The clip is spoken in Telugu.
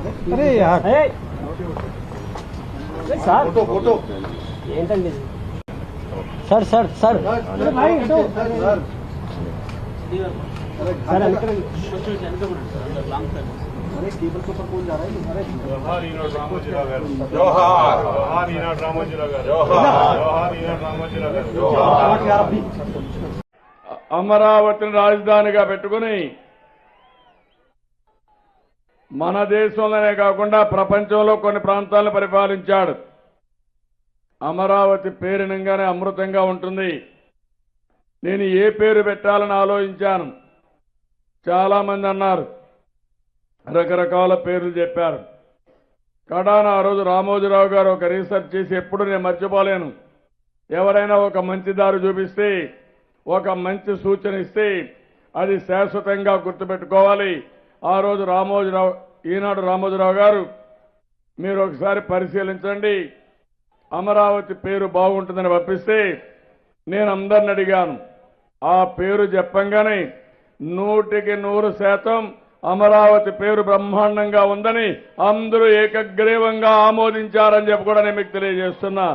अरे यार సార్ फोटो ఏంటండి సార్ సార్ సార్ अरे भाई हटो सर సార్ వెనక్కి अरे केबल के ऊपर कौन जा रहा है अरे जोहार ఈనాడు రామోజీరావు గారు जोहार जोहार ఈనాడు రామోజీరావు గారు जोहार जोहार ఈనాడు రామోజీరావు గారు जोहार यार अभी అమరావతిని రాజధానిగా పెట్టుకుని మన దేశంలోనే కాకుండా ప్రపంచంలో కొన్ని ప్రాంతాలను పరిపాలించాడు. అమరావతి పేరునంగానే అమృతంగా ఉంటుంది. నేను ఏ పేరు పెట్టాలని ఆలోచించాను. చాలా మంది అన్నారు, రకరకాల పేర్లు చెప్పారు. కడాన ఆ రోజు రామోజీరావు గారు ఒక రీసెర్చ్ చేసి ఎప్పుడు నేను మర్చిపోలేను. ఎవరైనా ఒక మంచి దారి చూపిస్తే, ఒక మంచి సూచన ఇస్తే అది శాశ్వతంగా గుర్తుపెట్టుకోవాలి. ఆ రోజు ఈనాడు రామోజీరావు గారు మీరు ఒకసారి పరిశీలించండి, అమరావతి పేరు బాగుంటుందని పంపిస్తే నేను అందరిని అడిగాను. ఆ పేరు చెప్పంగానే 100% అమరావతి పేరు బ్రహ్మాండంగా ఉందని అందరూ ఏకగ్రీవంగా ఆమోదించారని చెప్పి కూడా నేను మీకు తెలియజేస్తున్నా.